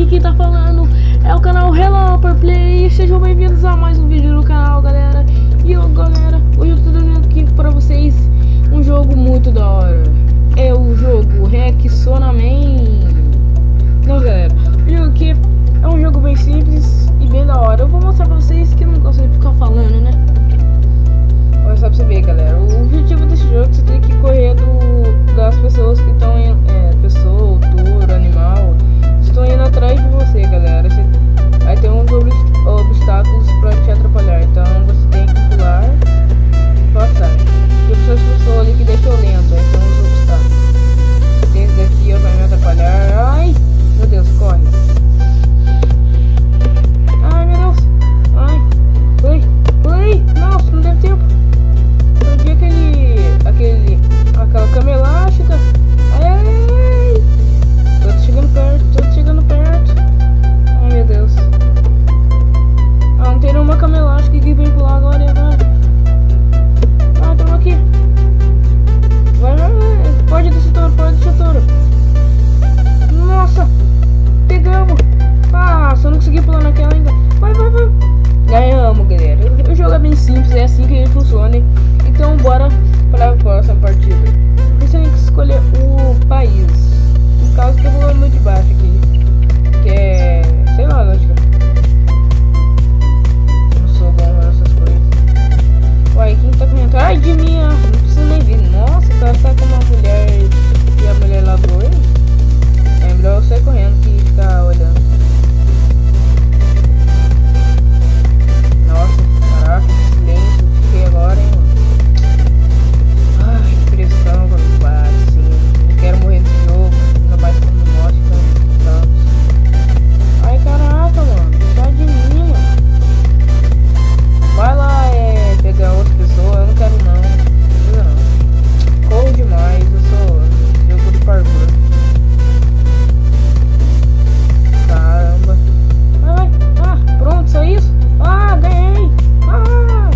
quem tá falando é o canal Hello Play. Sejam bem-vindos a mais um vídeo do canal, galera. E galera, hoje eu tô trazendo aqui pra vocês um jogo muito da hora. É o jogo Rexonaman. Não, galera, o jogo aqui é um jogo bem simples e bem da hora. Eu vou mostrar pra vocês que eu não gosto de ficar falando, né? Vou mostrar pra você ver, galera. O objetivo desse jogo é você ter que correr das pessoas que estão em pessoa, touro, animal, estão indo atrás de você, galera. Aí tem uns obstáculos pra te atrapalhar, então você tem que pular e passar. Tem pessoas ali que deixam lento, aí tem uns obstáculos. Esse daqui vai me atrapalhar. Ai, meu Deus, corre. Ai, meu Deus. Ai, pulei. Nossa, não deve tempo. Perdi aquela cama elástica. Ai, tô chegando perto. Ai, meu Deus. Ah, não tem nenhuma cama elástica que vem pular agora e agora. Ah, tamo aqui. Vai. Pode descer touro. Nossa, pegamos. Ah, só não consegui pular naquela ainda. Vai. Ganhamos, galera. O jogo é bem simples, é assim que ele funciona. Então bora para a próxima partida. Você tem que escolher o país. No caso que eu vou no de baixo aqui, que é, sei lá, lógico. Não sou bom nessas coisas. Uai, quem tá correndo? Ai, de mim, ó. Não precisa nem vir. Nossa, o cara tá com uma mulher e a mulher ladrou ele. É melhor eu sair correndo que ficar olhando. Nossa, caraca, que silêncio. Fiquei agora, hein, mano. Ai, que pressão quando bate, assim. Não quero morrer nesse jogo. Ainda mais quando morre, tanto. Ai, caraca, mano. Sai de mim, mano. Vai lá, pegar outra pessoa. Eu não quero, não. Não precisa, não. Corro demais. Eu sou jogo de parkour. Caramba. Vai. Ah, pronto, só isso? Ah, ganhei. Ah,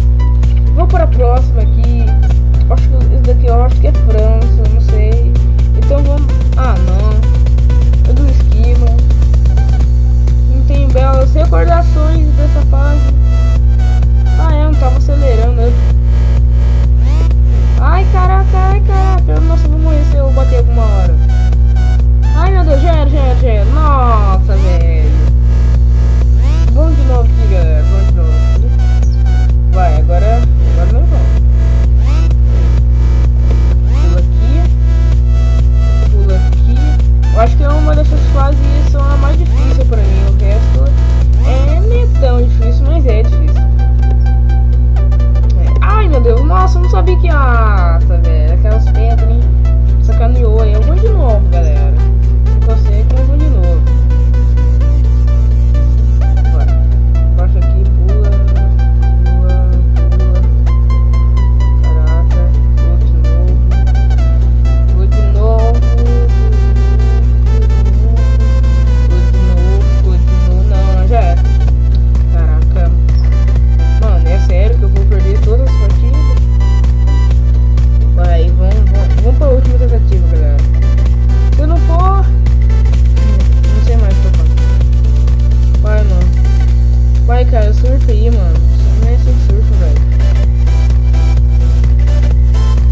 vou para a próxima aqui. Acho que esse daqui eu acho que é França, não sei. Então vamos. Ah, não. Eu não esquivo. Não tem belas recordações dessa fase. Ah, eu não tava acelerando. Ai, caraca. Nossa, eu vou morrer se eu bater alguma hora. Ai, meu Deus, já era. Nossa, velho. Vamos de novo aqui, galera. Vamos de novo. Vai, agora não vamos. Pula aqui. Eu acho que é uma dessas fases são a mais difícil pra mim. O resto não é tão difícil, mas é difícil. Ai, meu Deus. Nossa, eu não sabia que... Nossa, velho. Aquelas pedras, hein? Sacaneou aí. Eu vou de novo, galera. Se consegue, eu vou de novo. Baixa aqui, pula. Caraca, vou de novo. Não, já era. Caraca. Mano, é sério que eu vou perder todas as partidas? Vai, vamos pra última tentativa, galera. Se não for, não sei mais o que eu faço. Vai, mano. Vai, cara, surfa aí, mano. Você não é assim que surfa, velho.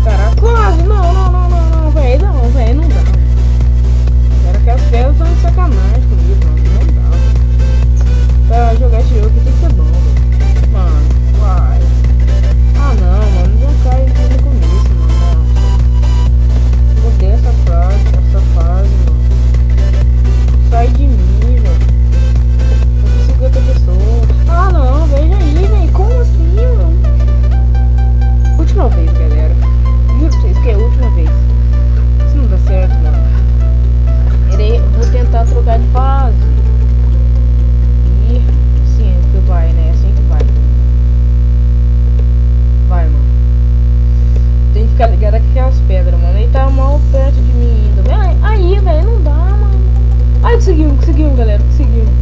Caraca, quase! Não, velho. Não dá. Era que as pedras estão de sacanagem comigo, mano. Não dá. Pra jogar esse jogo aqui tem que ser bom, velho. Mano, vai. Ah, não, mano. Já cai no começo, mano. Não. Odeio essa fase, mano. Sai de mim, velho. 50 pessoas. Ah, não, veja aí, velho. Como assim, mano? Última vez, galera. Juro pra vocês que é a última vez. Isso não dá certo, mano. Vou tentar trocar de fase. E sim, que vai, né? Assim que vai. Vai, mano. Tem que ficar ligado com aquelas pedras, mano. Ele tá mal perto de mim ainda. Aí, velho, não dá, mano. Ai, conseguimos, galera. Conseguimos.